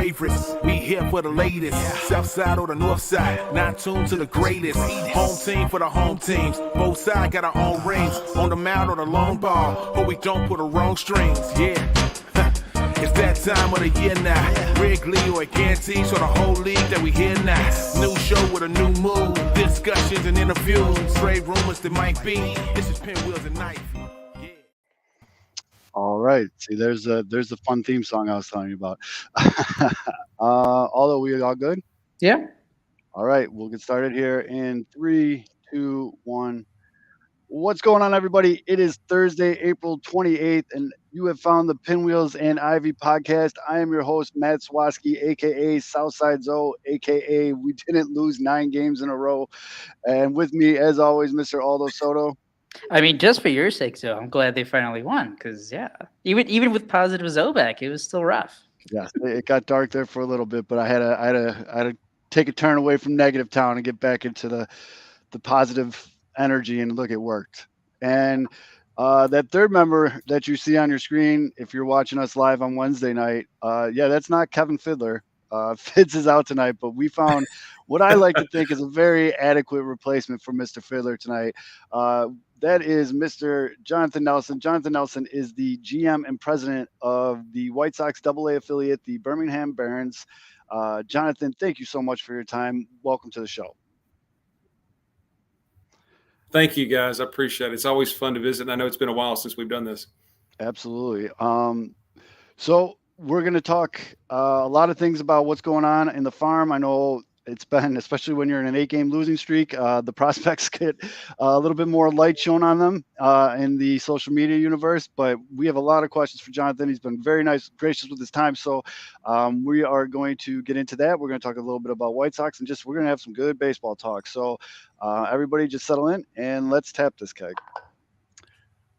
favorites. We here for the latest. South side or the north side, not tuned to the greatest. Home team for the home teams. Both sides got our own rings. On the mound or the long ball, but we don't put the wrong strings. Yeah. It's that time of the year now. Wrigley or Gantes or the whole league that we hear now. New show with a new mood. Discussions and interviews. Trade rumors that might be. This is Pinwheels and Ivy. Yeah. All right. See, there's the fun theme song I was telling you about. Although we all good? Yeah. All right. We'll get started here in 3, 2, 1. What's going on, everybody? It is Thursday, April 28th, and you have found the Pinwheels and Ivy Podcast. I am your host, Matt Swaski, a.k.a. Southside Zoe, a.k.a. We didn't lose 9 games in a row. And with me, as always, Mr. Aldo Soto. I mean, just for your sake, Zoe, I'm glad they finally won because, yeah, even with positive Zoe back, it was still rough. Yes, it got dark there for a little bit, but I had to take a turn away from negative town and get back into the positive energy, and look, it worked. And that third member that you see on your screen, if you're watching us live on Wednesday night, that's not Kevin Fiddler. Fitz is out tonight, but we found what I like to think is a very adequate replacement for Mr. Fiddler tonight. That is Mr. Jonathan Nelson. Jonathan Nelson is the GM and president of the White Sox AA affiliate, the Birmingham Barons. Jonathan, thank you so much for your time. Welcome to the show. Thank you, guys. I appreciate it. It's always fun to visit. I know it's been a while since we've done this. Absolutely. So we're going to talk a lot of things about what's going on in the farm. I know it's been, especially when you're in an 8-game losing streak, the prospects get a little bit more light shown on them in the social media universe. But we have a lot of questions for Jonathan. He's been very gracious with his time. So we are going to get into that. We're going to talk a little bit about White Sox and we're going to have some good baseball talk. So everybody just settle in and let's tap this keg.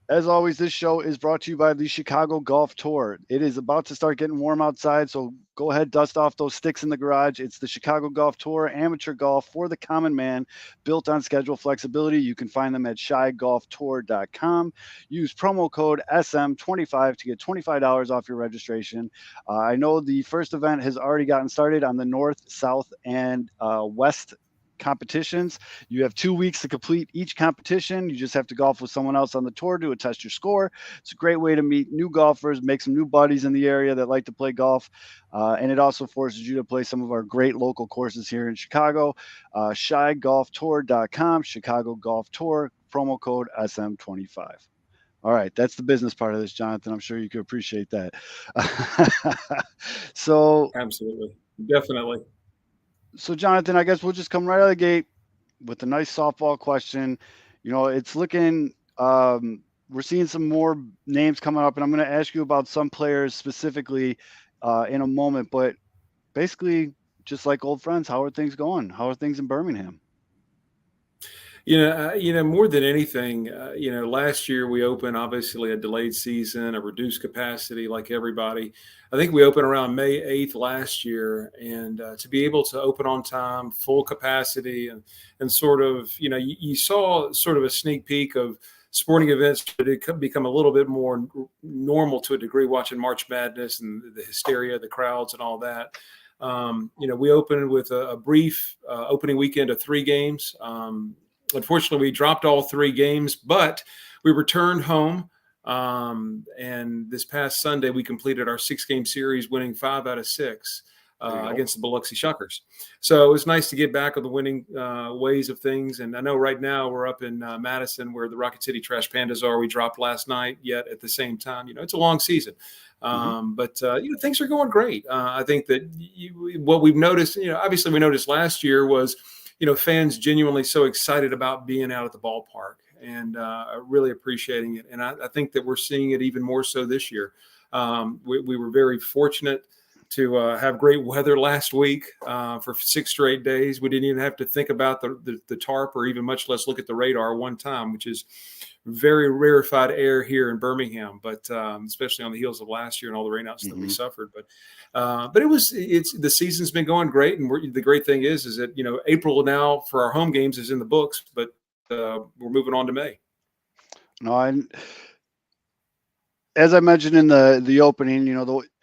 As always, this show is brought to you by the Chicago Golf Tour. It is about to start getting warm outside, so go ahead, dust off those sticks in the garage. It's the Chicago Golf Tour, amateur golf for the common man, built on schedule flexibility. You can find them at shygolftour.com. Use promo code SM25 to get $25 off your registration. I know the first event has already gotten started on the north, south, and west competitions. You have 2 weeks to complete each competition. You just have to golf with someone else on the tour to attest your score. It's a great way to meet new golfers, make some new buddies in the area that like to play golf. And it also forces you to play some of our great local courses here in Chicago. shygolftour.com, Chicago Golf Tour, promo code SM25. All right, that's the business part of this, Jonathan. I'm sure you could appreciate that. So absolutely, definitely. So, Jonathan, I guess we'll just come right out of the gate with a nice softball question. You know, it's looking we're seeing some more names coming up, and I'm going to ask you about some players specifically in a moment. But basically, just like old friends, how are things going? How are things in Birmingham? More than anything, last year we opened obviously a delayed season, a reduced capacity like everybody. I think we opened around May 8th last year, and to be able to open on time, full capacity, and sort of, you saw sort of a sneak peek of sporting events that it could become a little bit more normal to a degree, watching March Madness and the hysteria, the crowds and all that. We opened with a brief opening weekend of 3 games. Unfortunately, we dropped all 3 games, but we returned home. And this past Sunday, we completed our 6-game series, winning 5 out of 6 against the Biloxi Shuckers. So it was nice to get back on the winning ways of things. And I know right now we're up in Madison where the Rocket City Trash Pandas are. We dropped last night, yet at the same time, it's a long season. But things are going great. I think that what we've noticed, obviously we noticed last year was, fans genuinely so excited about being out at the ballpark and really appreciating it. And I think that we're seeing it even more so this year. We were very fortunate to have great weather last week for 6 straight days. We didn't even have to think about the tarp or even much less look at the radar one time, which is very rarefied air here in Birmingham, but especially on the heels of last year and all the rainouts that we suffered. But the season's been going great. And the great thing is that, April now for our home games is in the books, but we're moving on to May. No, as I mentioned in the opening,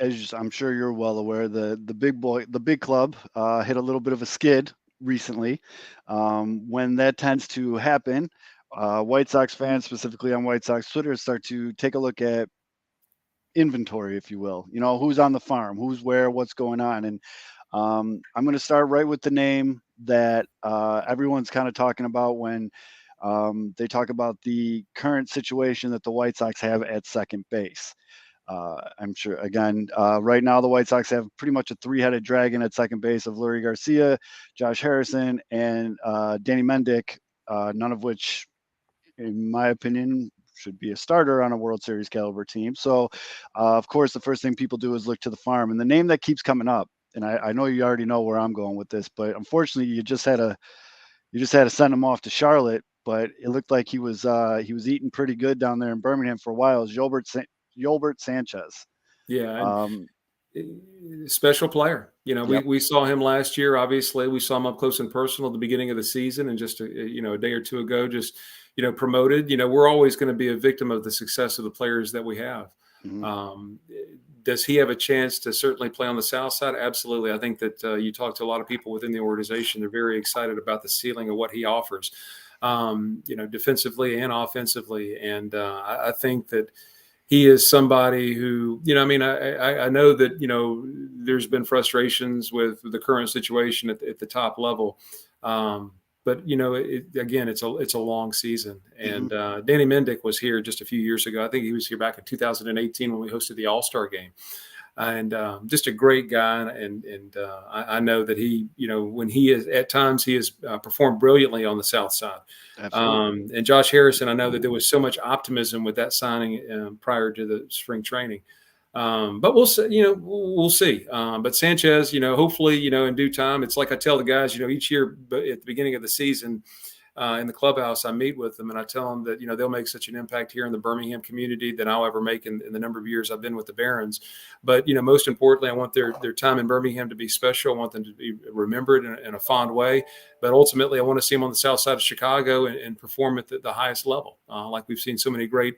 as I'm sure you're well aware, the big club hit a little bit of a skid recently. When that tends to happen, White Sox fans, specifically on White Sox Twitter, start to take a look at inventory, if you will. Who's on the farm, who's where, what's going on, and I'm going to start right with the name that everyone's kind of talking about when they talk about the current situation that the White Sox have at second base. I'm sure, again, right now the White Sox have pretty much a three-headed dragon at second base of Leury Garcia, Josh Harrison, and Danny Mendick, none of which, in my opinion, should be a starter on a World Series caliber team. So, of course, the first thing people do is look to the farm. And the name that keeps coming up, and I know you already know where I'm going with this, but unfortunately, you just had to send him off to Charlotte. But it looked like he was eating pretty good down there in Birmingham for a while. Is Yolbert Sanchez? Yeah, special player. Yep. We saw him last year. Obviously, we saw him up close and personal at the beginning of the season, and just a day or two ago, just promoted. We're always going to be a victim of the success of the players that we have. Mm-hmm. Does he have a chance to certainly play on the south side? Absolutely. I think that you talk to a lot of people within the organization. They're very excited about the ceiling of what he offers, defensively and offensively. And I think that he is somebody who, I know that, there's been frustrations with the current situation at the top level. But again, it's a long season, and Danny Mendick was here just a few years ago. I think he was here back in 2018 when we hosted the All-Star game, and just a great guy. And I know that he, when he is at times, he has performed brilliantly on the South Side. Absolutely. And Josh Harrison, I know that there was so much optimism with that signing prior to the spring training. But we'll see, we'll see. But Sanchez, hopefully, in due time, it's like I tell the guys, each year at the beginning of the season in the clubhouse, I meet with them and I tell them that, they'll make such an impact here in the Birmingham community than I'll ever make in the number of years I've been with the Barons. But, most importantly, I want their time in Birmingham to be special. I want them to be remembered in a fond way. But ultimately, I want to see them on the south side of Chicago and perform at the highest level, like we've seen so many great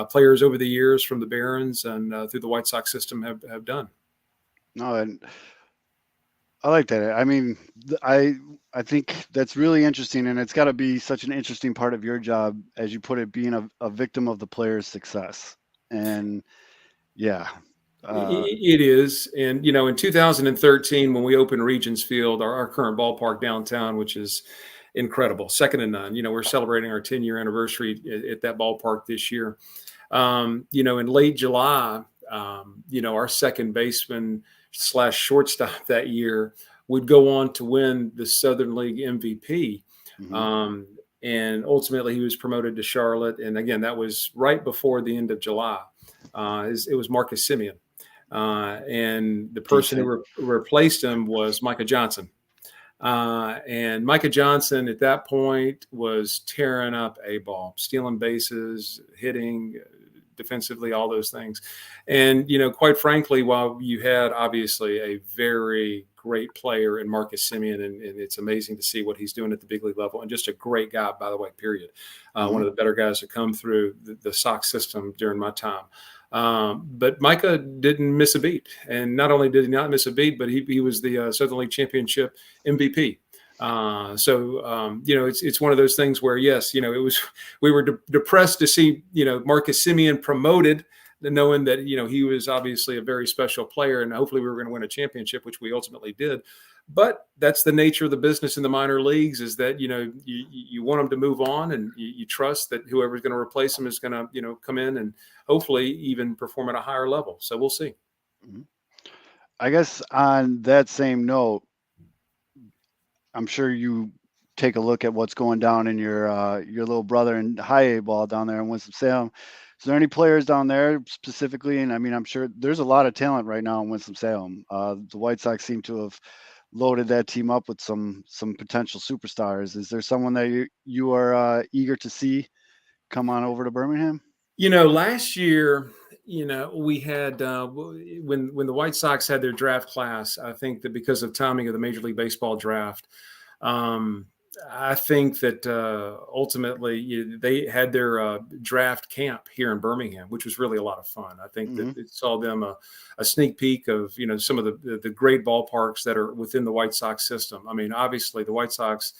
players over the years from the Barons and through the White Sox system have done. No, and I like that. I mean, I think that's really interesting, and it's got to be such an interesting part of your job, as you put it, being a victim of the player's success. And yeah. It is. And, in 2013, when we opened Regions Field, our current ballpark downtown, which is incredible, second to none, we're celebrating our 10-year anniversary at that ballpark this year. In late July, our second baseman / shortstop that year would go on to win the Southern League MVP. Mm-hmm. And ultimately he was promoted to Charlotte. And again, that was right before the end of July. It was Marcus Semien. And the person who replaced him was Micah Johnson. And Micah Johnson at that point was tearing up a ball, stealing bases, hitting defensively, all those things. And, quite frankly, while you had obviously a very great player in Marcus Semien, and it's amazing to see what he's doing at the big league level, and just a great guy, by the way, period. One of the better guys to come through the Sox system during my time. But Micah didn't miss a beat. And not only did he not miss a beat, but he was the Southern League Championship MVP. It's one of those things where, yes, we were depressed to see, Marcus Semien promoted, knowing that, he was obviously a very special player and hopefully we were going to win a championship, which we ultimately did. But that's the nature of the business in the minor leagues, is that, you want them to move on, and you trust that whoever's going to replace them is going to, come in and hopefully even perform at a higher level. So we'll see. I guess on that same note, I'm sure you take a look at what's going down in your little brother in high A ball down there in Winston-Salem. Is there any players down there specifically? And I mean, I'm sure there's a lot of talent right now in Winston-Salem. The White Sox seem to have loaded that team up with some potential superstars. Is there someone that you are eager to see come on over to Birmingham? Last year, we had when the White Sox had their draft class, I think that because of timing of the Major League Baseball draft, I think that ultimately they had their draft camp here in Birmingham, which was really a lot of fun. I think that it saw them a sneak peek of some of the great ballparks that are within the White Sox system. I mean, obviously the White Sox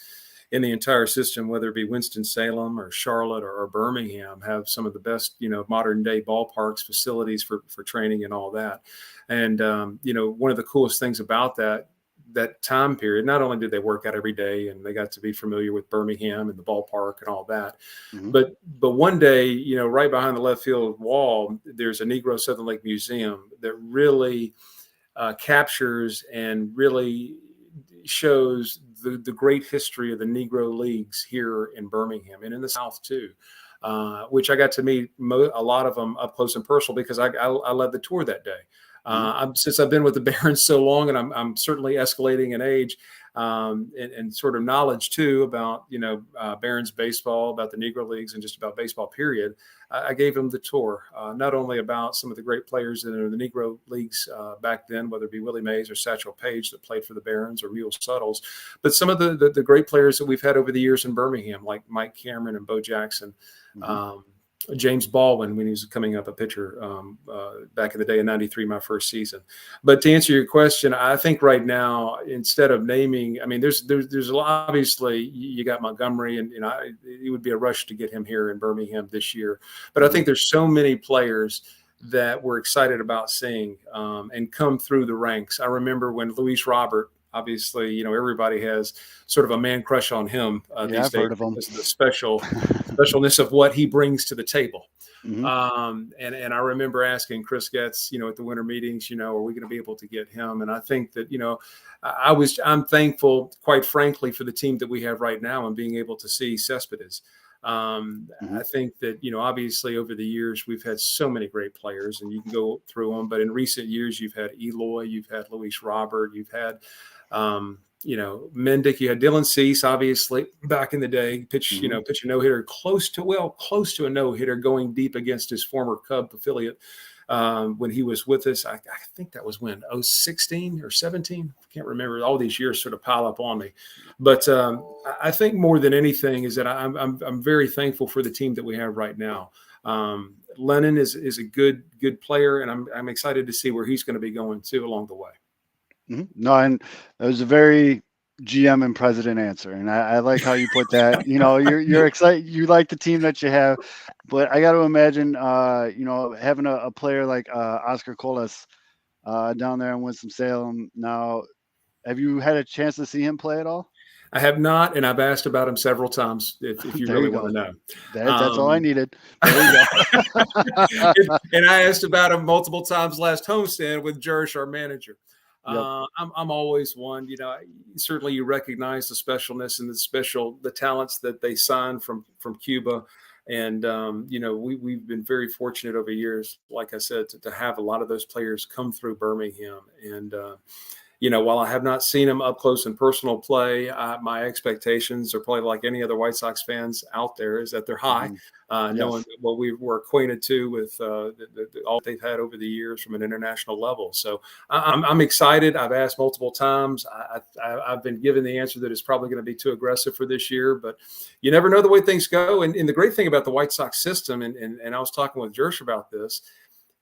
in the entire system, whether it be Winston-Salem or Charlotte or Birmingham, have some of the best modern day ballparks, facilities for training and all that. And one of the coolest things about that time period, not only did they work out every day and they got to be familiar with Birmingham and the ballpark and all that, but one day, right behind the left field wall, there's a Negro Southern Lake Museum that really captures and really shows the great history of the Negro Leagues here in Birmingham and in the South too, which I got to meet a lot of them up close and personal because I led the tour that day. Since I've been with the Barons so long, and I'm certainly escalating in age and sort of knowledge too about Barons baseball, about the Negro Leagues, and just about baseball period. I gave them the tour, not only about some of the great players that are in the Negro Leagues back then, whether it be Willie Mays or Satchel Paige that played for the Barons or Mule Suttles, but some of the great players that we've had over the years in Birmingham, like Mike Cameron and Bo Jackson. James Baldwin when he was coming up a pitcher back in the day in '93, my first season. But to answer your question, I think right now, instead of naming, I mean, there's a lot, obviously you got Montgomery and it would be a rush to get him here in Birmingham this year. But I think there's so many players that we're excited about seeing and come through the ranks. I remember when Luis Robert, obviously, everybody has sort of a man crush on him these days because of the specialness of what he brings to the table. And I remember asking Chris Getz, at the winter meetings, are we going to be able to get him? And I think that, I'm thankful, quite frankly, for the team that we have right now and being able to see Cespedes. I think that, obviously over the years, we've had so many great players and you can go through them. But in recent years, you've had Eloy, you've had Luis Robert, you've had, Mendick, you had Dylan Cease, obviously back in the day, pitch a no-hitter close to a no-hitter going deep against his former Cub affiliate when he was with us. I think that was when 16 or 17. I can't remember. All these years sort of pile up on me. But I think more than anything is that I'm very thankful for the team that we have right now. Lennon is a good player, and I'm excited to see where he's going to be going too along the way. No, and it was a very GM and president answer, and I like how you put that. You're excited. You like the team that you have, but I got to imagine, having a player like Oscar Colas down there in Winston-Salem. Now, have you had a chance to see him play at all? I have not, and I've asked about him several times. If you really want to know, that's all I needed. There you go. and I asked about him multiple times last homestand with Jersh, our manager. Yep. I'm always one, certainly you recognize the specialness and the talents that they signed from Cuba. And, we've been very fortunate over years, like I said, to have a lot of those players come through Birmingham. And, while I have not seen them up close and personal play, my expectations are probably like any other White Sox fans out there is that they're high, knowing what we were acquainted to with all they've had over the years from an international level. So I'm excited. I've asked multiple times. I've been given the answer that it's probably going to be too aggressive for this year, but you never know the way things go. And the great thing about the White Sox system, and I was talking with Jersh about this,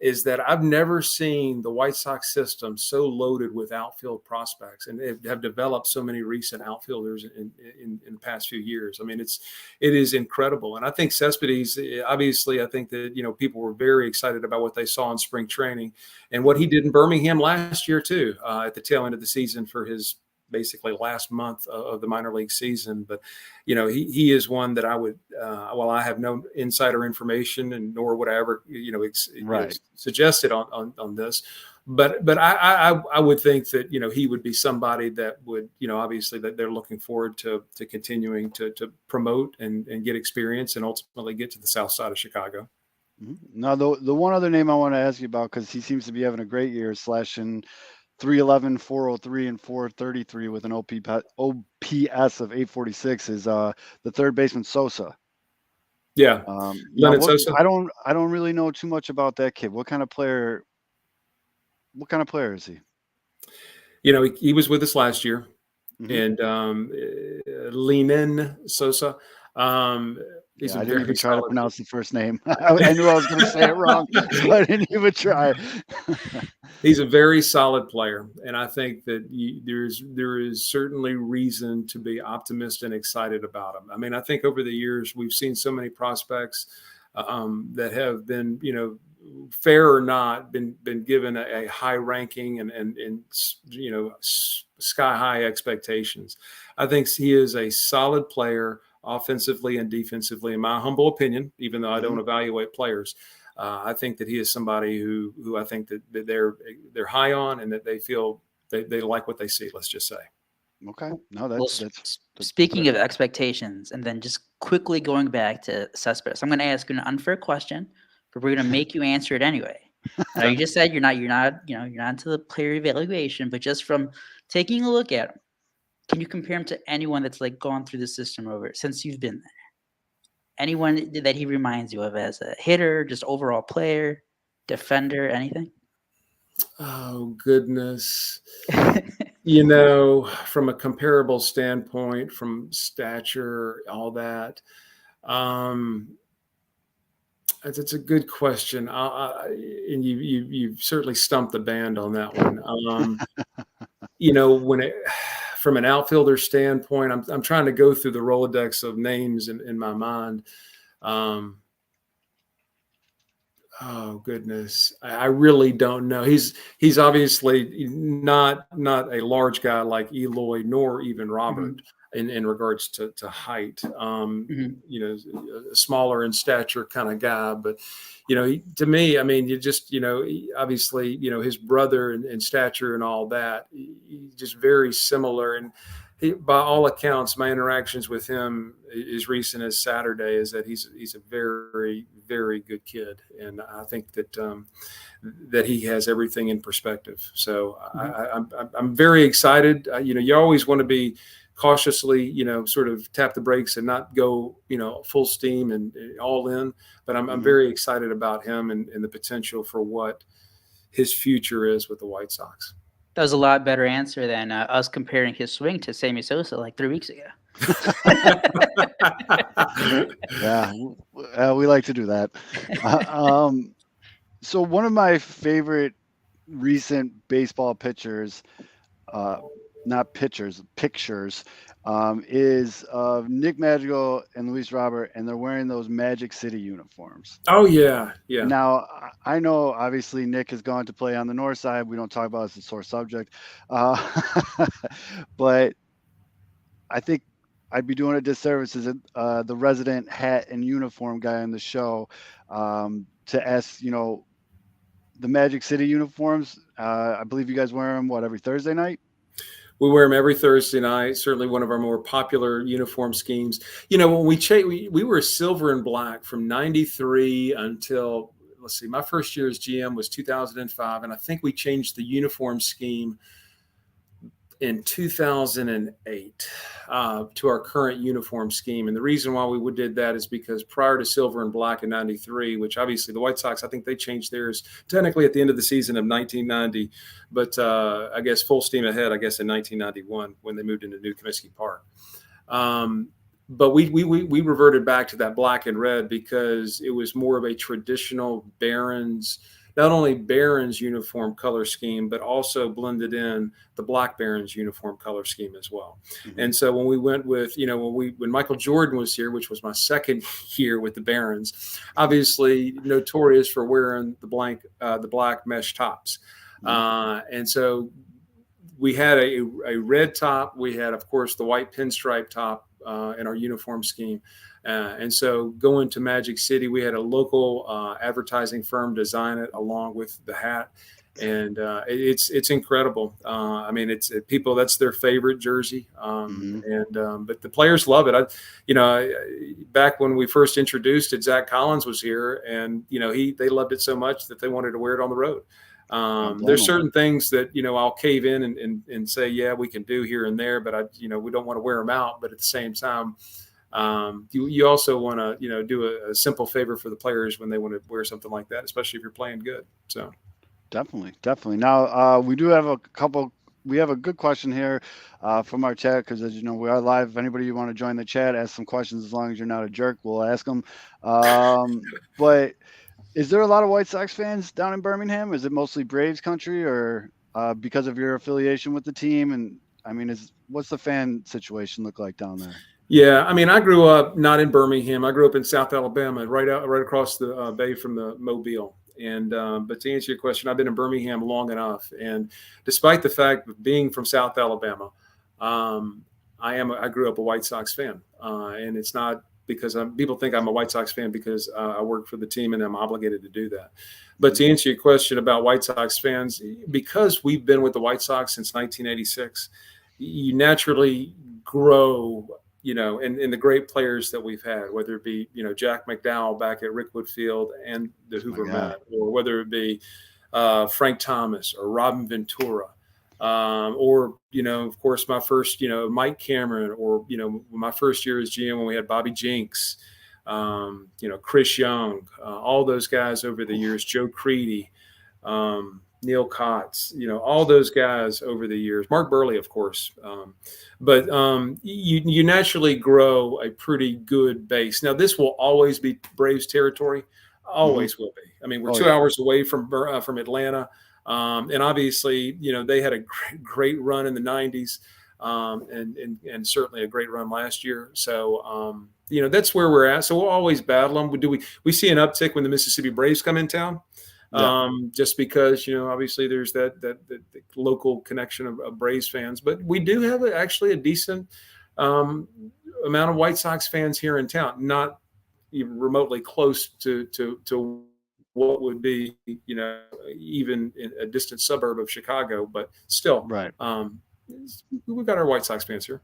is that I've never seen the White Sox system so loaded with outfield prospects and have developed so many recent outfielders in the past few years. I mean, it is incredible. And I think Cespedes, obviously, I think that, people were very excited about what they saw in spring training and what he did in Birmingham last year, too, at the tail end of the season for his basically last month of the minor league season. But, he is one that I would, while I have no insider information and nor would I ever, suggest it on this, but I would think that, he would be somebody that would, obviously that they're looking forward to continuing to promote and get experience and ultimately get to the south side of Chicago. Now, the one other name I want to ask you about, because he seems to be having a great year, slashing 311, 403, and 433 with an OPS of 846 is the third baseman Sosa. Yeah, Sosa. I don't really know too much about that kid. What kind of player is he? He was with us last year, and Linen Sosa. He's Yeah, a I didn't very even try to solid. pronounce the first name. I knew I was going to say it wrong, so I didn't even try. He's a very solid player, and I think that there is certainly reason to be optimistic and excited about him. I mean, I think over the years we've seen so many prospects that have been, fair or not, been given a high ranking and sky high expectations. I think he is a solid player, offensively and defensively, in my humble opinion, even though I don't evaluate players. I think that he is somebody who I think that they're high on, and that they feel they like what they see. Let's just say. Okay. No, that's speaking of expectations, and then just quickly going back to Cespedes, I'm going to ask you an unfair question, but we're going to make you answer it anyway. Now, you just said you're not into the player evaluation, but just from taking a look at him, can you compare him to anyone that's like gone through the system since you've been there? Anyone that he reminds you of as a hitter, just overall player, defender, anything? Oh, goodness. From a comparable standpoint, from stature, all that. That's a good question. And you've certainly stumped the band on that one. From an outfielder standpoint, I'm trying to go through the Rolodex of names in my mind. Oh goodness, I really don't know. He's obviously not a large guy like Eloy, nor even Robert in regards to height. A smaller in stature kind of guy, but to me, I mean, obviously, his brother in stature and all that, just very similar. And by all accounts, my interactions with him as recent as Saturday is that he's a very, very good kid, and I think that he has everything in perspective. So I'm very excited. You always want to be cautiously, sort of tap the brakes and not go, full steam and all in. But I'm very excited about him and the potential for what his future is with the White Sox. That was a lot better answer than us comparing his swing to Sammy Sosa like 3 weeks ago. Yeah, we like to do that. So one of my favorite recent baseball pitchers, not pitchers, pictures, is of Nick Madrigal and Luis Robert, and they're wearing those Magic City uniforms. Oh, yeah. Now, I know, obviously, Nick has gone to play on the north side. We don't talk about it as a sore subject. But I think I'd be doing a disservice as the resident hat and uniform guy on the show to ask, the Magic City uniforms. I believe you guys wear them, every Thursday night? We wear them every Thursday night. Certainly one of our more popular uniform schemes. When we were silver and black from 93 until, let's see, my first year as GM was 2005. And I think we changed the uniform scheme in 2008 to our current uniform scheme. And the reason why we did that is because prior to silver and black in 93, which obviously the White Sox, I think they changed theirs technically at the end of the season of 1990, but I guess full steam ahead, in 1991 when they moved into New Comiskey Park. But we reverted back to that black and red because it was more of a traditional Barons, not only Barons uniform color scheme, but also blended in the Black Barons uniform color scheme as well. And so when we went with, when Michael Jordan was here, which was my second year with the Barons, obviously notorious for wearing the black mesh tops. And so we had a red top. We had, of course, the white pinstripe top in our uniform scheme. And so going to Magic City, we had a local advertising firm design it along with the hat. And it's incredible. It's people, that's their favorite jersey. But the players love it. Back when we first introduced it, Zach Collins was here, and, they loved it so much that they wanted to wear it on the road. There's certain things that, I'll cave in and say, yeah, we can do here and there, but we don't want to wear them out. But at the same time, you also want to, do a simple favor for the players when they want to wear something like that, especially if you're playing good. So definitely. Now, we do have a couple we have a good question here from our chat because, as you know, we are live. If anybody you want to join the chat, ask some questions. As long as you're not a jerk, we'll ask them. But is there a lot of White Sox fans down in Birmingham? Is it mostly Braves country, or because of your affiliation with the team? And I mean, what's the fan situation look like down there? Yeah, I mean, I grew up not in Birmingham. I grew up in South Alabama, right across the bay from the Mobile. And but to answer your question, I've been in Birmingham long enough, and despite the fact of being from South Alabama, I grew up a White Sox fan, and it's not because people think I'm a White Sox fan because I work for the team and I'm obligated to do that. But to answer your question about White Sox fans, because we've been with the White Sox since 1986, you naturally grow. And the great players that we've had, whether it be, Jack McDowell back at Rickwood Field and the Hoover Met, or whether it be Frank Thomas or Robin Ventura, or, of course, my first, Mike Cameron, or, my first year as GM when we had Bobby Jenks, Chris Young, all those guys over the years, Joe Creedy, Neil Kotz, all those guys over the years, Mark Burley, of course. But you naturally grow a pretty good base. Now, this will always be Braves territory, always will be. I mean, we're 2 hours away from Atlanta. And obviously, they had a great run in the 90s and certainly a great run last year. So, that's where we're at. So we'll always battle them. We see an uptick when the Mississippi Braves come in town. Just because, obviously there's that local connection of Braves fans, but we do have actually a decent amount of White Sox fans here in town, not even remotely close to what would be, even in a distant suburb of Chicago, but still, right. We've got our White Sox fans here.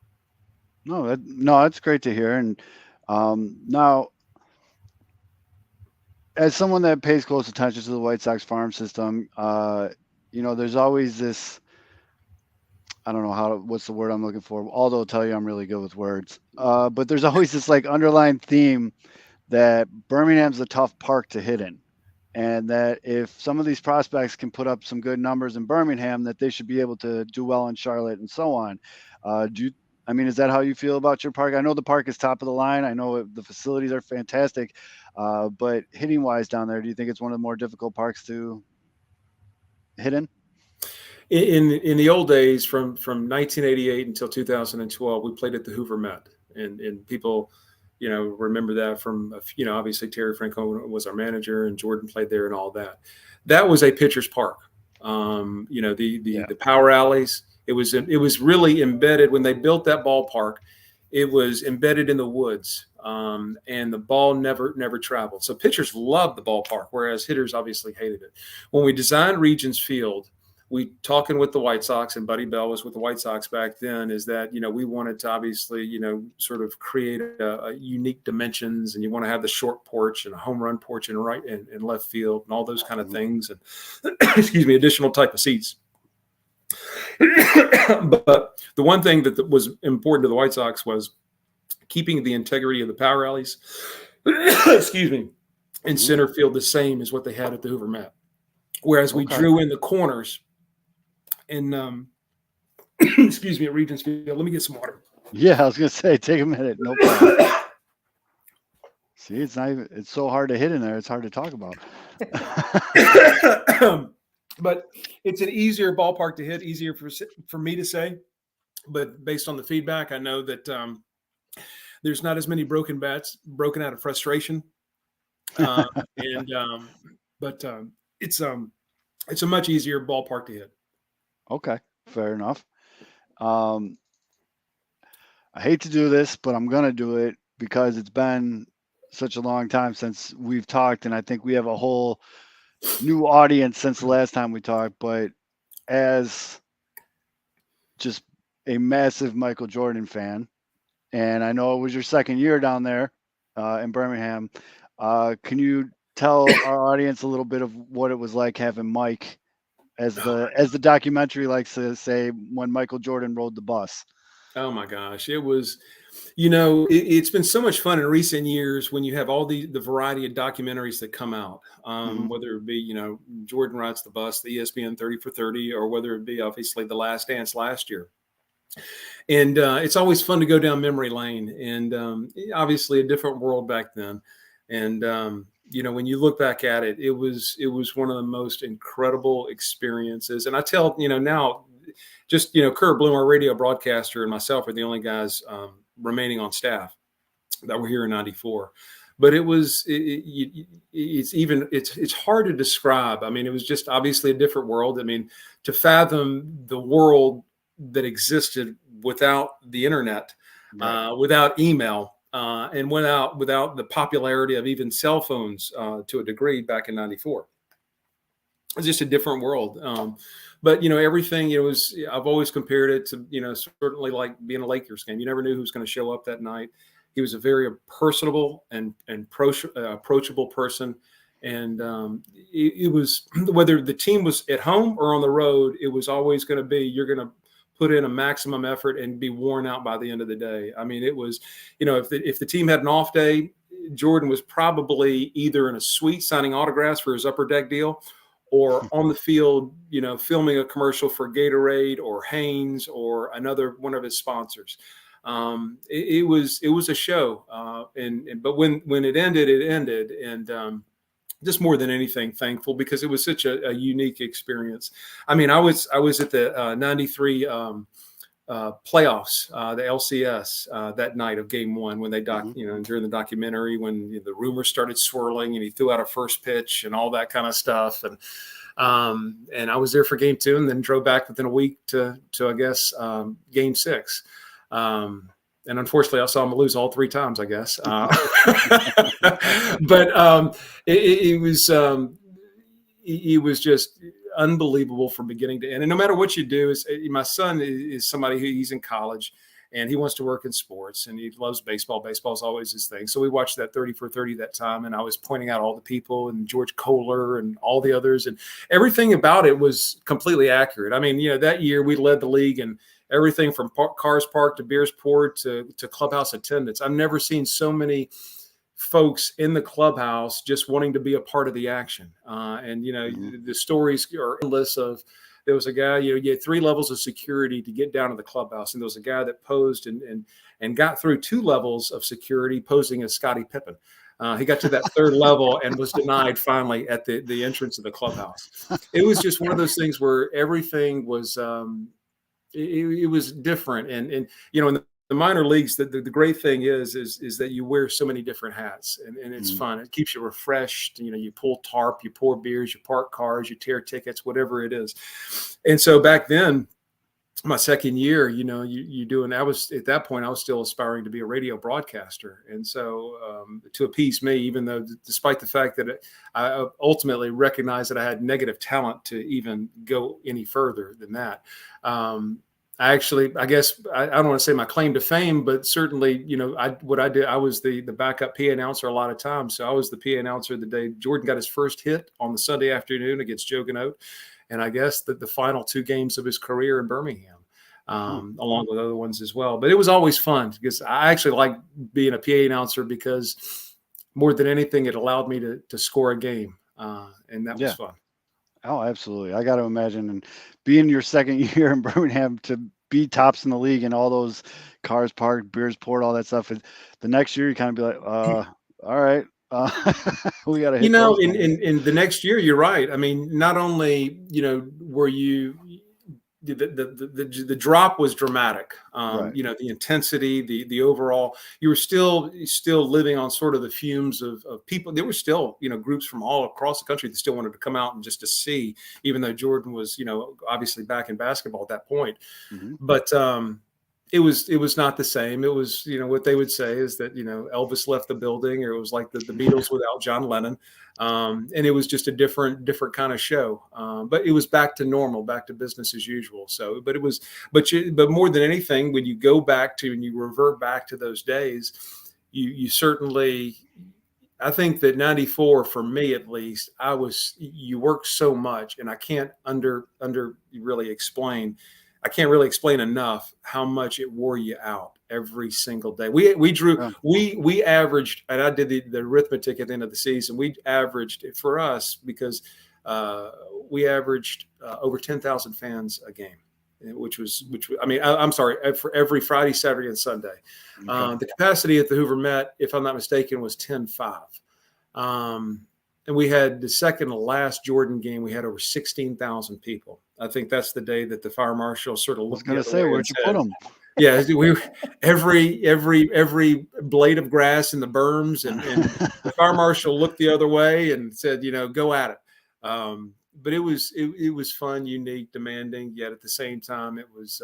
No, that's great to hear. And now, as someone that pays close attention to the White Sox farm system, there's always this, I don't know what's the word I'm looking for, although I'll tell you I'm really good with words. But there's always this like underlying theme that Birmingham's a tough park to hit in. And that if some of these prospects can put up some good numbers in Birmingham, that they should be able to do well in Charlotte and so on. Is that how you feel about your park? I know the park is top of the line. I know the facilities are fantastic. But hitting wise down there, do you think it's one of the more difficult parks to hit in? In the old days, from 1988 until 2012, we played at the Hoover Met, and people, remember that from, obviously Terry Franco was our manager and Jordan played there and all that. That was a pitcher's park. The power alleys. It was really embedded when they built that ballpark. It was embedded in the woods, and the ball never traveled. So pitchers loved the ballpark, whereas hitters obviously hated it. When we designed Regions Field, we talking with the White Sox, and Buddy Bell was with the White Sox back then, is that, we wanted to obviously, sort of create a unique dimensions, and you want to have the short porch and a home run porch in right and left field and all those kind of things. And additional type of seats. But the one thing that was important to the White Sox was keeping the integrity of the power alleys, in center field the same as what they had at the Hoover Met. Whereas we drew in the corners in, at Regions Field. Let me get some water. Yeah, I was going to say, take a minute. No problem. See, it's so hard to hit in there. It's hard to talk about. But it's an easier ballpark to hit, easier for me to say. But based on the feedback, I know that there's not as many broken bats, broken out of frustration. But it's a much easier ballpark to hit. Okay, fair enough. I hate to do this, but I'm going to do it because it's been such a long time since we've talked, and I think we have a whole new audience since the last time we talked. But as just a massive Michael Jordan fan, and I know it was your second year down there in Birmingham, can you tell our audience a little bit of what it was like having Mike, as the documentary likes to say, when Michael Jordan rode the bus? Oh my gosh. It was, it's been so much fun in recent years when you have all the variety of documentaries that come out, Mhm. whether it be, Jordan Rides the Bus, the ESPN 30 for 30, or whether it be obviously The Last Dance last year. And it's always fun to go down memory lane, and obviously a different world back then. And, when you look back at it, it was one of the most incredible experiences. And I tell, now just, Kurt Bloom, our radio broadcaster, and myself are the only guys remaining on staff that were here in '94. But it's hard to describe. I mean, it was just obviously a different world. I mean, to fathom the world that existed without the internet, Right. without email, and without the popularity of even cell phones to a degree back in '94. It's just a different world. But everything, I've always compared it to, certainly like being a Lakers game. You never knew who was going to show up that night. He was a very personable and approachable person. And it was, whether the team was at home or on the road, it was always going to be, you're going to put in a maximum effort and be worn out by the end of the day. I mean, it was, if the team had an off day, Jordan was probably either in a suite signing autographs for his upper deck deal, or on the field, filming a commercial for Gatorade or Hanes or another one of his sponsors. It was a show, but when it ended, and just more than anything, thankful, because it was such a unique experience. I mean, I was at the '93 playoffs, the LCS, that night of Game 1 when they during the documentary, when the rumors started swirling and he threw out a first pitch and all that kind of stuff, and I was there for Game 2 and then drove back within a week to I guess Game 6. And unfortunately, I saw him lose all 3 times, I guess. But it was just unbelievable from beginning to end. And no matter what you do, my son is somebody he's in college and he wants to work in sports and he loves baseball. Baseball is always his thing. So we watched that 30 for 30 that time. And I was pointing out all the people and George Kohler and all the others, and everything about it was completely accurate. I mean, that year we led the league and everything from cars parked to beers poured to clubhouse attendance. I've never seen so many folks in the clubhouse just wanting to be a part of the action. The stories are endless of, there was a guy, you had 3 levels of security to get down to the clubhouse. And there was a guy that posed and got through 2 levels of security posing as Scottie Pippen. He got to that 3rd level and was denied finally at the entrance of the clubhouse. It was just one of those things where everything was, it was different. And in the minor leagues, the great thing is that you wear so many different hats, and it's fun. It keeps you refreshed. You pull tarp, you pour beers, you park cars, you tear tickets, whatever it is. And so back then, my second year, you do, and I was at that point, I was still aspiring to be a radio broadcaster. And so to appease me, even though despite the fact that I ultimately recognized that I had negative talent to even go any further than that. I guess I don't want to say my claim to fame, but certainly, what I did, I was the backup PA announcer a lot of times. So I was the PA announcer the day Jordan got his first hit on the Sunday afternoon against Joe Ganote. And I guess the final 2 games of his career in Birmingham, along with other ones as well. But it was always fun because I actually like being a PA announcer because more than anything, it allowed me to score a game. And that was fun. Oh, absolutely. I got to imagine, and being your second year in Birmingham to be tops in the league and all those cars parked, beers poured, all that stuff. The next year you kind of be like, all right, we got to hit in the next year, you're right. I mean, not only, were you, the drop was dramatic. Right. The intensity, the overall, you were still living on sort of the fumes of people. There were still, groups from all across the country that still wanted to come out and just to see, even though Jordan was, obviously back in basketball at that point. Mm-hmm. But it was not the same. It was, what they would say is that, Elvis left the building, or it was like the Beatles without John Lennon. And it was just a different kind of show. But it was back to normal, back to business as usual. So, but more than anything, when you go back to and you revert back to those days, you certainly, I think that '94, for me at least, you worked so much, and I can't under really explain I can't really explain enough how much it wore you out every single day. We averaged, and I did the arithmetic at the end of the season. We averaged for us because we averaged over 10,000 fans a game, I'm sorry, for every Friday, Saturday, and Sunday. Okay. The capacity at the Hoover Met, if I'm not mistaken, was 10,500. And we had the second to last Jordan game. We had over 16,000 people. I think that's the day that the fire marshal sort of looked. I was going to say, where'd you put them? Yeah, every blade of grass in the berms, and the fire marshal looked the other way and said, go at it. But it was fun, unique, demanding. Yet at the same time, it was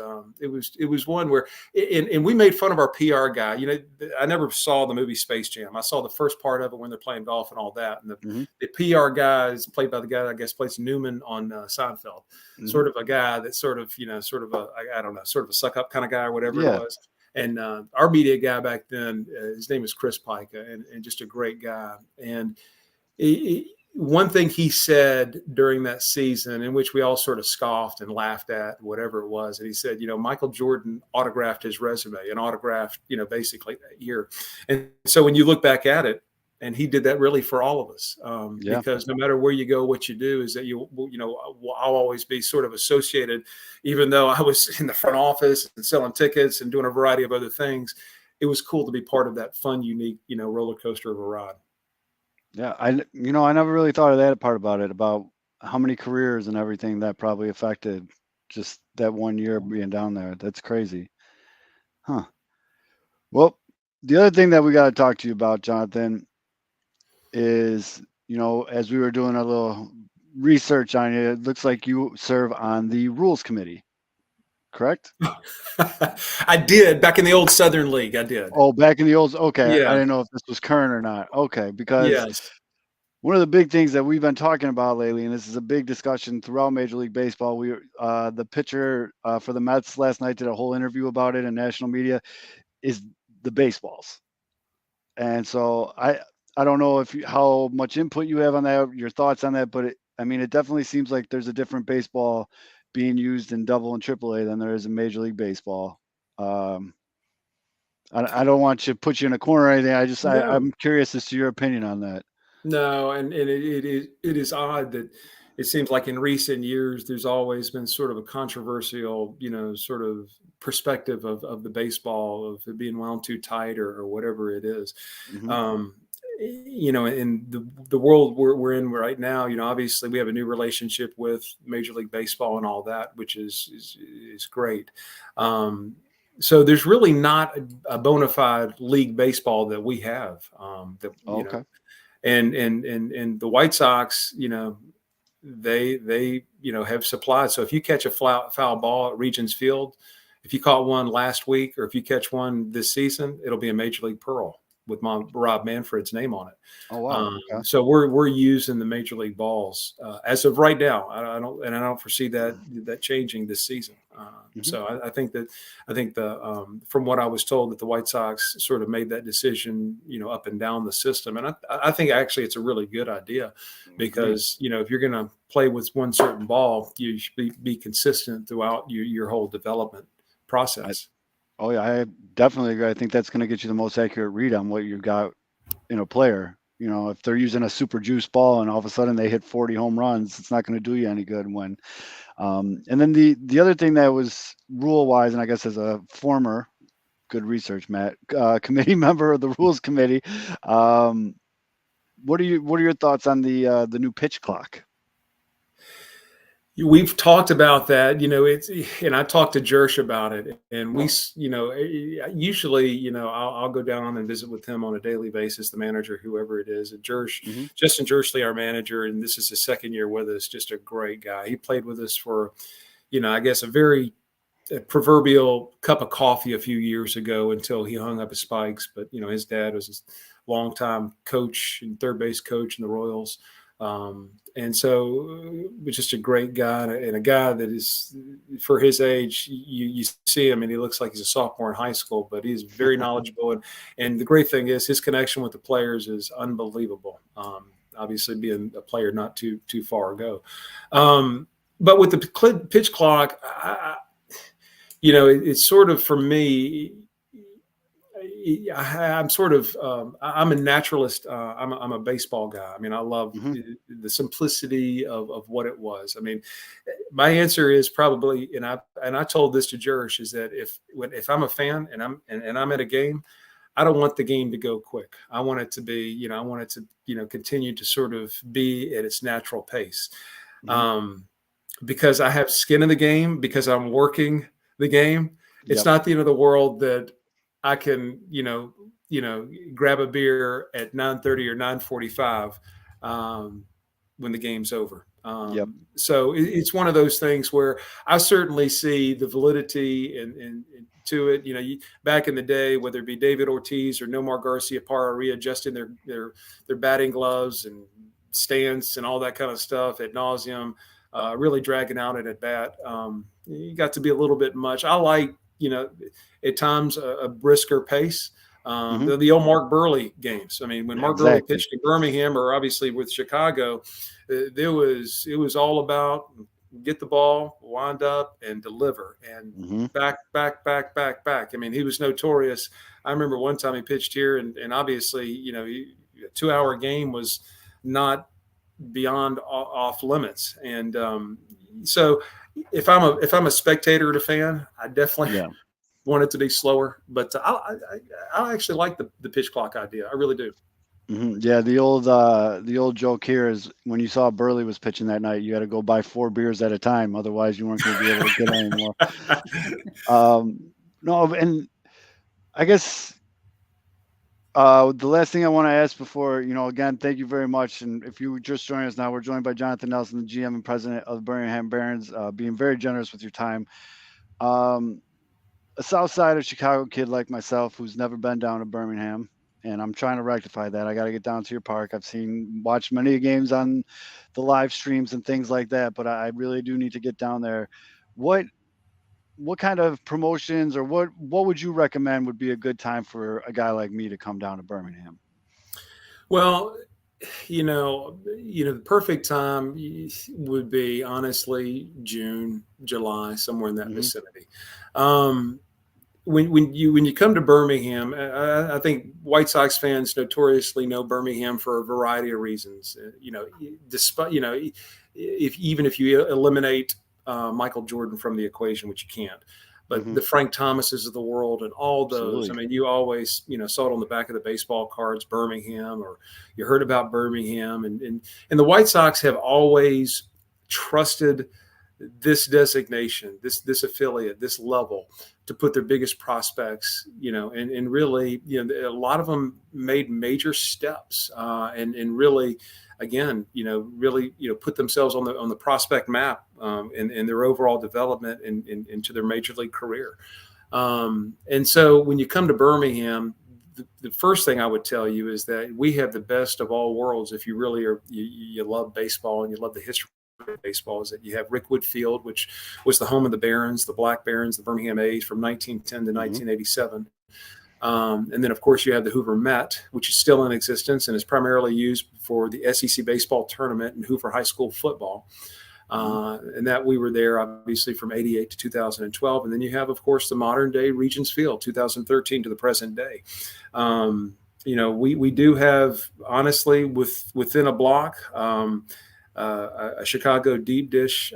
one where, and we made fun of our PR guy. I never saw the movie Space Jam. I saw the first part of it when they're playing golf and all that. And the PR guy is played by the guy that I guess plays Newman on Seinfeld. Sort of a guy that's sort of a suck up kind of guy or whatever it was. And our media guy back then, his name was Chris Pica, and just a great guy. And one thing he said during that season, in which we all sort of scoffed and laughed at, whatever it was, and he said, Michael Jordan autographed his resume and autographed, basically that year. And so when you look back at it, and he did that really for all of us, because no matter where you go, what you do is that I'll always be sort of associated, even though I was in the front office and selling tickets and doing a variety of other things. It was cool to be part of that fun, unique, roller coaster of a ride. Yeah, I never really thought of that part about how many careers and everything that probably affected just that 1 year being down there. That's crazy. Huh. Well, the other thing that we got to talk to you about, Jonathan, is, as we were doing a little research on you, it looks like you serve on the rules committee, correct? I did back in the old Southern League. I did. Oh, back in the old. Okay. Yeah. I didn't know if this was current or not. Okay. Because one of the big things that we've been talking about lately, and this is a big discussion throughout Major League Baseball, the pitcher for the Mets last night did a whole interview about it in national media, is the baseballs. And so I don't know how much input you have on that, your thoughts on that, but it definitely seems like there's a different baseball being used in Double and Triple A than there is in Major League Baseball. I don't want to put you in a corner or anything. I'm curious as to your opinion on that. No, and it is odd that it seems like in recent years there's always been sort of a controversial, sort of perspective of the baseball, of it being wound too tight or whatever it is. In the world we're in right now, obviously we have a new relationship with Major League Baseball and all that, which is great. So there's really not a bona fide league baseball that we have. Okay. And the White Sox, they have supplied. So if you catch a foul ball at Regions Field, if you caught one last week, or if you catch one this season, it'll be a Major League Pearl with Rob Manfred's name on it. Oh wow! Okay. So we're using the Major League balls as of right now. I don't foresee that changing this season. So I think from what I was told, that the White Sox sort of made that decision, up and down the system, and I think actually it's a really good idea, because if you're going to play with one certain ball, you should be consistent throughout your whole development process. Oh yeah, I definitely agree. I think that's going to get you the most accurate read on what you've got in a player. If they're using a super juice ball and all of a sudden they hit 40 home runs, it's not going to do you any good. And then the other thing that was rule wise, and I guess as a former good research, Matt, committee member of the rules committee, what are your thoughts on the new pitch clock? We've talked about that, and I talked to Jersh about it, and we, usually, I'll go down and visit with him on a daily basis, the manager, whoever it is, and Jersh, Justin Jersley, our manager, and this is his second year with us, just a great guy. He played with us for, I guess a proverbial cup of coffee a few years ago until he hung up his spikes. But, his dad was his longtime coach and third base coach in the Royals. And so just a great guy, and a guy that is, for his age, you see him and he looks like he's a sophomore in high school, but he's very knowledgeable. And the great thing is his connection with the players is unbelievable. Obviously being a player not too far ago. But with the pitch clock, It's sort of, for me, I'm sort of, I'm a naturalist. I'm a baseball guy. I mean, I love the simplicity of what it was. I mean, my answer is probably, and I told this to Jerish, is that if I'm a fan and I'm at a game, I don't want the game to go quick. I want it to be, I want it to, continue to sort of be at its natural pace. Because I have skin in the game, because I'm working the game. It's not the end of the world that I can, grab a beer at 9:30 or 9:45 when the game's over. So it's one of those things where I certainly see the validity and to it. Back in the day, whether it be David Ortiz or Nomar Garcia-Parra adjusting their batting gloves and stance and all that kind of stuff ad nauseum, really dragging out at bat. You got to be a little bit much. I like, at times a brisker pace. The old Mark Burley games. I mean, when Mark Burley pitched in Birmingham, or obviously with Chicago, it was all about get the ball, wind up, and deliver, and back. I mean, he was notorious. I remember one time he pitched here, and obviously, a 2-hour game was not beyond off limits. And so if I'm a spectator and a fan, I definitely want it to be slower, but I actually like the pitch clock idea. I really do. Yeah, the old joke here is when you saw Burley was pitching that night, you had to go buy 4 beers at a time, otherwise you weren't going to be able to get anymore. No, and I guess the last thing I want to ask before, again, thank you very much. And if you were just joining us now, we're joined by Jonathan Nelson, the GM and president of the Birmingham Barons, being very generous with your time. A South Side of Chicago kid like myself who's never been down to Birmingham, and I'm trying to rectify that. I got to get down to your park. I've watched many games on the live streams and things like that, but I really do need to get down there. What kind of promotions, or what would you recommend would be a good time for a guy like me to come down to Birmingham? Well, the perfect time would be honestly June, July, somewhere in that vicinity. When you come to Birmingham, I think White Sox fans notoriously know Birmingham for a variety of reasons. Despite if you eliminate Michael Jordan from the equation, which you can't, but the Frank Thomases of the world and all those. Absolutely. I mean, you always saw it on the back of the baseball cards, Birmingham, or you heard about Birmingham, and the White Sox have always trusted this designation, this affiliate, this level, to put their biggest prospects, and really, a lot of them made major steps, and really, again, really, put themselves on the prospect map, in their overall development into their major league career. And so when you come to Birmingham, the first thing I would tell you is that we have the best of all worlds. If you really you love baseball and you love the history of baseball, is that you have Rickwood Field, which was the home of the Barons, the Black Barons, the Birmingham A's from 1910 to 1987. And then, of course, you have the Hoover Met, which is still in existence and is primarily used for the SEC baseball tournament and Hoover High School football. And that we were there, obviously, from 88 to 2012. And then you have, of course, the modern day Regions Field, 2013 to the present day. We do have, honestly, within a block, a Chicago deep dish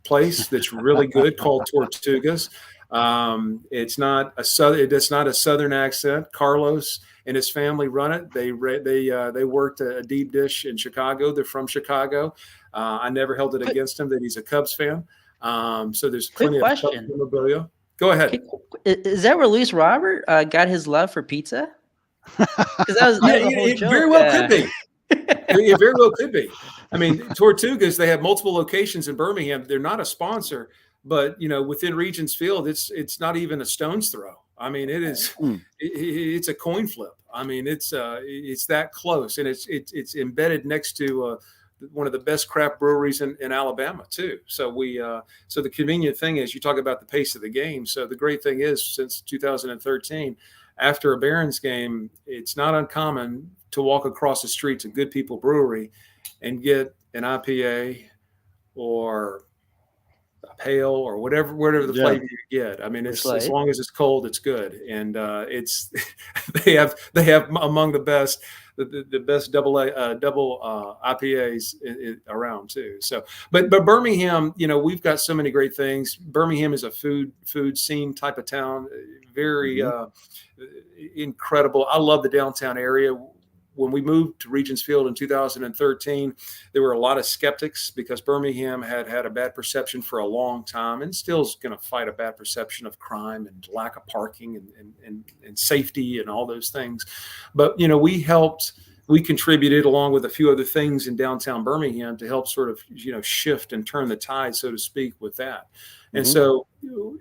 place that's really good called Tortugas. It's not a Southern accent. Carlos and his family run it. They worked a deep dish in Chicago. They're from Chicago. I never held it against him that he's a Cubs fan. So there's plenty of Cubs memorabilia. Go ahead. Is that where Luis Robert got his love for pizza? Because that was the whole joke. Very well could be. It very well could be. I mean, Tortugas, they have multiple locations in Birmingham. They're not a sponsor, but within Regions Field, it's not even a stone's throw. I mean, it is. It's a coin flip. I mean, it's that close, and it's embedded next to one of the best craft breweries in Alabama too. So so the convenient thing is, you talk about the pace of the game. So the great thing is, since 2013, after a Barons game, it's not uncommon to walk across the street to Good People Brewery and get an IPA or a pale or whatever the Yeah. flavor you get. I mean, Bush it's as Light. long as it's cold, it's good, and it's they have among the best the best double IPAs around too. So, but Birmingham, we've got so many great things. Birmingham is a food scene type of town, very incredible. I love the downtown area. When we moved to Regents Field in 2013, there were a lot of skeptics because Birmingham had a bad perception for a long time, and still is going to fight a bad perception of crime and lack of parking and safety and all those things. But we contributed along with a few other things in downtown Birmingham to help sort of shift and turn the tide, so to speak, with that. And so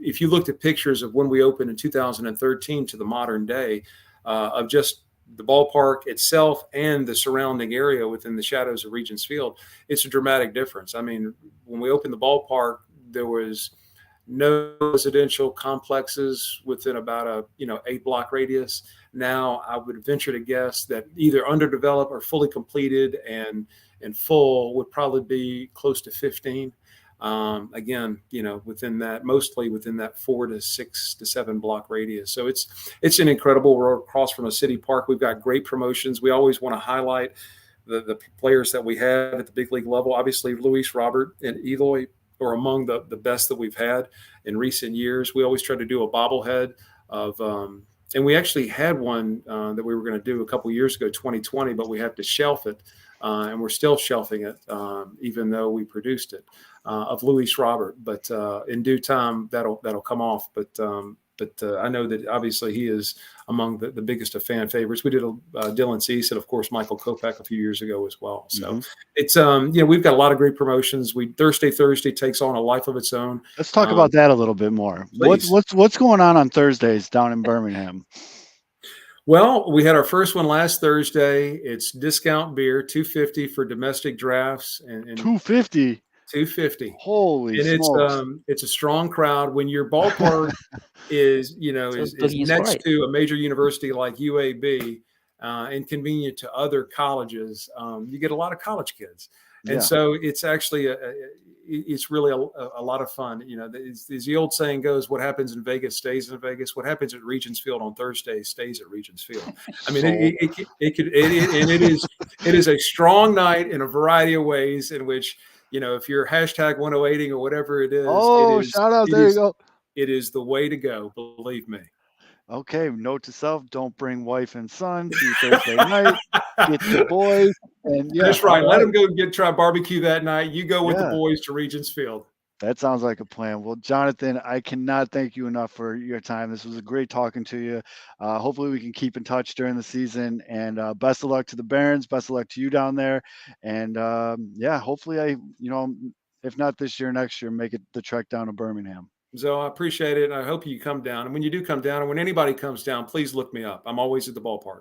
if you looked at pictures of when we opened in 2013 to the modern day, of just the ballpark itself and the surrounding area within the shadows of Regents Field, it's a dramatic difference. I mean, when we opened the ballpark, there was no residential complexes within about a 8-block radius. Now I would venture to guess that either underdeveloped or fully completed and full would probably be close to 15. Again, mostly within that 4 to 6 to 7 block radius. So it's an incredible. We're across from a city park. We've got great promotions. We always want to highlight the players that we have at the big league level. Obviously, Luis Robert and Eloy are among the best that we've had in recent years. We always try to do a bobblehead of, and we actually had one that we were going to do a couple years ago, 2020, but we had to shelf it. And we're still shelving it, even though we produced it, of Luis Robert. But in due time, that'll come off. But I know that obviously he is among the biggest of fan favorites. We did Dylan Cease and, of course, Michael Kopech a few years ago as well. So it's we've got a lot of great promotions. Thursday takes on a life of its own. Let's talk about that a little bit more. What's going on Thursdays down in Birmingham? Well, we had our first one last Thursday. It's discount beer, $2.50 for domestic drafts, and $2.50. $2.50. Holy smokes! It's a strong crowd. When your ballpark is next to a major university like UAB, and convenient to other colleges, you get a lot of college kids, and so it's actually it's really a lot of fun. As the old saying goes, what happens in Vegas stays in Vegas. What happens at Regents Field on Thursday stays at Regents Field. I mean, it is a strong night in a variety of ways in which, if you're hashtag 108ing or whatever it is. Shout out. There you go. It is the way to go. Believe me. Okay. Note to self: don't bring wife and son to Thursday night. Get the boys. And that's right. Let them go try barbecue that night. You go with the boys to Regents Field. That sounds like a plan. Well, Jonathan, I cannot thank you enough for your time. This was a great talking to you. Hopefully we can keep in touch during the season, and best of luck to the Barons. Best of luck to you down there. And hopefully if not this year, next year, make it the trek down to Birmingham. So I appreciate it. And I hope you come down. And when you do come down, and when anybody comes down, please look me up. I'm always at the ballpark.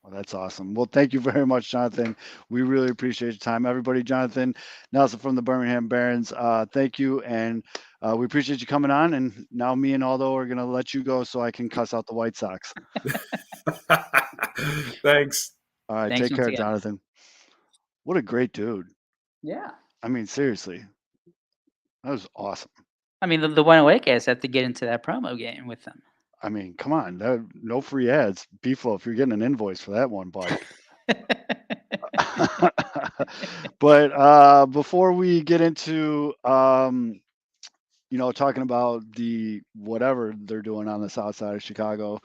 Well, that's awesome. Well, thank you very much, Jonathan. We really appreciate your time. Everybody, Jonathan Nelson from the Birmingham Barons, thank you. And we appreciate you coming on. And now me and Aldo are going to let you go so I can cuss out the White Sox. Thanks. All right. Take care, Jonathan. What a great dude. Yeah. I mean, seriously. That was awesome. I mean, the 108 guys have to get into that promo game with them. I mean, come on. No free ads. B-Flow, if you're getting an invoice for that one, bud. But before we get into, talking about the whatever they're doing on the south side of Chicago,